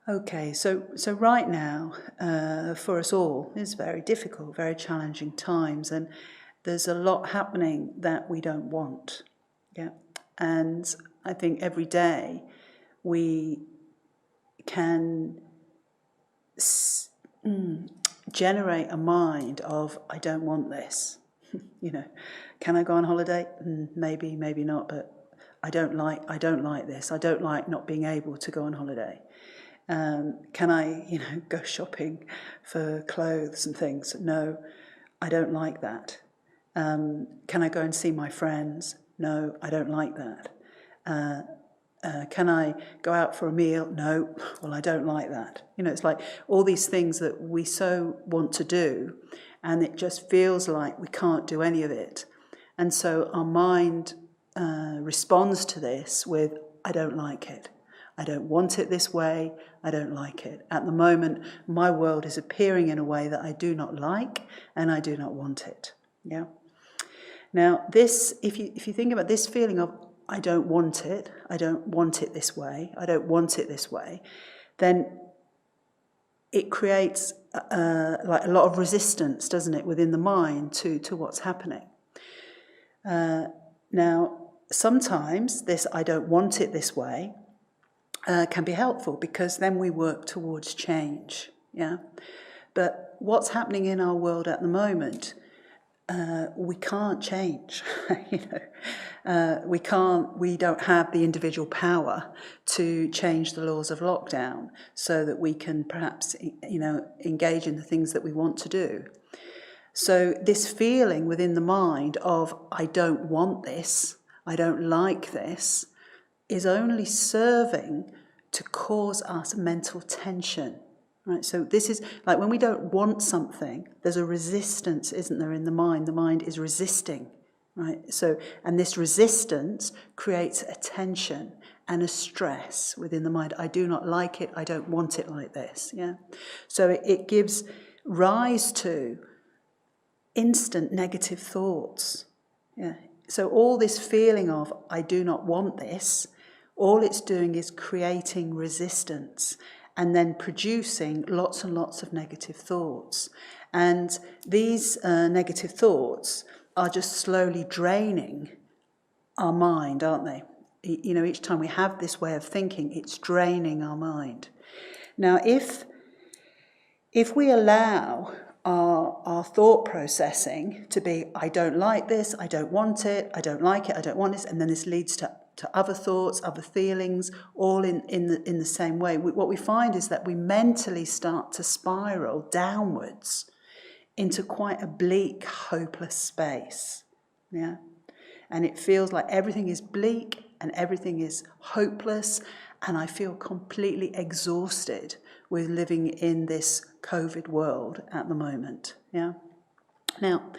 Okay, so right now, for us all, it's very difficult, very challenging times, and there's a lot happening that we don't want. Yeah, and I think every day we can generate a mind of, I don't want this. Can I go on holiday? Maybe, maybe not, but I don't like this. I don't like not being able to go on holiday. Can I, go shopping for clothes and things? No, I don't like that. Can I go and see my friends? No, I don't like that. Can I go out for a meal? No, well, I don't like that. It's like all these things that we so want to do, and it just feels like we can't do any of it. And so our mind responds to this with, I don't like it. I don't want it this way. I don't like it. At the moment, my world is appearing in a way that I do not like, and I do not want it. Yeah. Now, this, if you think about this feeling of, I don't want it this way, I don't want it this way, then it creates like a lot of resistance, doesn't it, within the mind to what's happening. Now, sometimes this I don't want it this way can be helpful, because then we work towards change. Yeah, but what's happening in our world at the moment, we can't change. We don't have the individual power to change the laws of lockdown so that we can perhaps, engage in the things that we want to do. So this feeling within the mind of, I don't want this, I don't like this, is only serving to cause us mental tension. Right, so this is like when we don't want something, there's a resistance, isn't there, in the mind? The mind is resisting, right? So, and this resistance creates a tension and a stress within the mind. I do not like it. I don't want it like this. Yeah. So it gives rise to instant negative thoughts. Yeah. So all this feeling of I do not want this, all it's doing is creating resistance, and then producing lots and lots of negative thoughts. And these negative thoughts are just slowly draining our mind, aren't they? Each time we have this way of thinking, it's draining our mind. Now, if we allow our thought processing to be, I don't like this, I don't want it, I don't like it, I don't want this, and then this leads to other thoughts, other feelings, all in the same way. What we find is that we mentally start to spiral downwards into quite a bleak, hopeless space. Yeah, and it feels like everything is bleak and everything is hopeless, and I feel completely exhausted with living in this COVID world at the moment. Yeah. Now,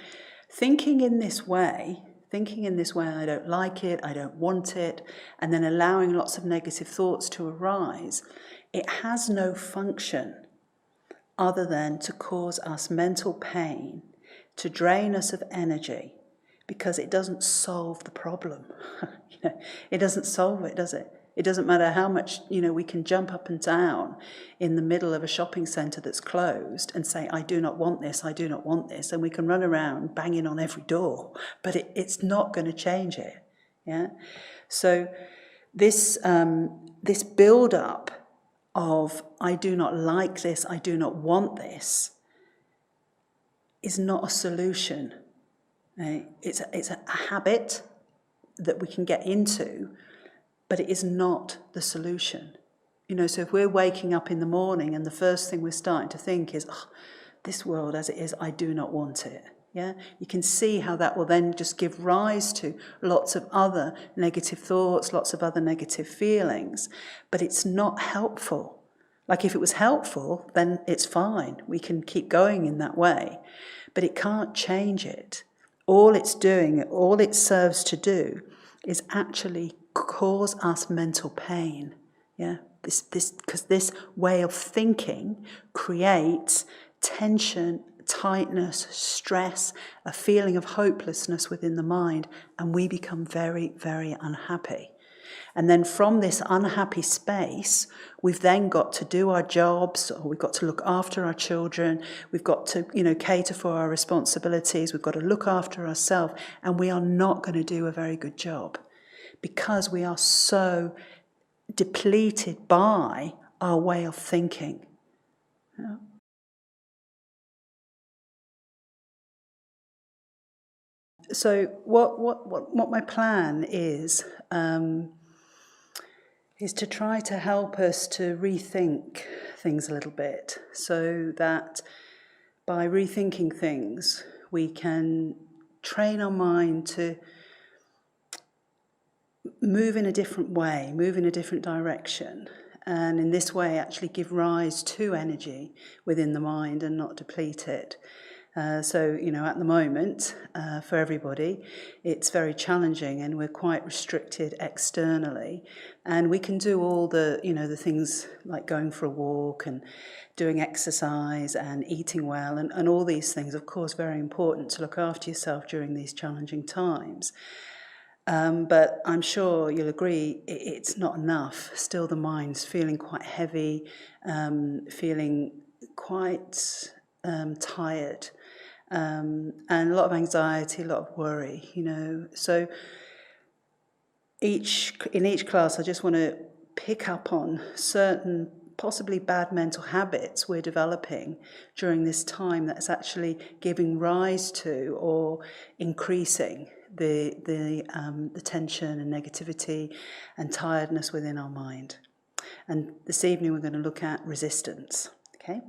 thinking in this way, I don't like it, I don't want it, and then allowing lots of negative thoughts to arise, it has no function other than to cause us mental pain, to drain us of energy, because it doesn't solve the problem. It doesn't solve it, does it? It doesn't matter how much, we can jump up and down in the middle of a shopping centre that's closed and say, I do not want this, I do not want this. And we can run around banging on every door, but it's not going to change it. Yeah. So this build-up of, I do not like this, I do not want this, is not a solution. It's a habit that we can get into, but it is not the solution. So if we're waking up in the morning and the first thing we're starting to think is, this world as it is, I do not want it. Yeah, you can see how that will then just give rise to lots of other negative thoughts, lots of other negative feelings, but it's not helpful. Like if it was helpful, then it's fine. We can keep going in that way, but it can't change it. All it's doing, all it serves to do is actually cause us mental pain. Yeah, because this way of thinking creates tension, tightness, stress, a feeling of hopelessness within the mind, and we become very, very unhappy. And then from this unhappy space, we've then got to do our jobs, or we've got to look after our children, we've got to, cater for our responsibilities, we've got to look after ourselves, and we are not going to do a very good job because we are so depleted by our way of thinking. Yeah. So what my plan is to try to help us to rethink things a little bit, so that by rethinking things we can train our mind to move in a different way, move in a different direction, and in this way actually give rise to energy within the mind and not deplete it. So, at the moment, for everybody, it's very challenging and we're quite restricted externally. And we can do all the, the things like going for a walk and doing exercise and eating well and all these things, of course, very important to look after yourself during these challenging times. But I'm sure you'll agree it's not enough. Still the mind's feeling quite heavy, feeling quite tired, and a lot of anxiety, a lot of worry, So in each class I just want to pick up on certain possibly bad mental habits we're developing during this time that's actually giving rise to or increasing the tension and negativity and tiredness within our mind. And this evening we're going to look at resistance. Okay.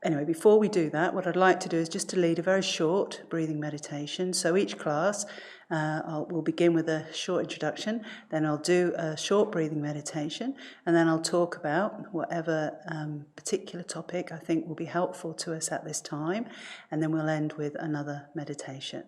Anyway, before we do that, what I'd like to do is just to lead a very short breathing meditation. So each class we'll begin with a short introduction, then I'll do a short breathing meditation, and then I'll talk about whatever particular topic I think will be helpful to us at this time, and then we'll end with another meditation.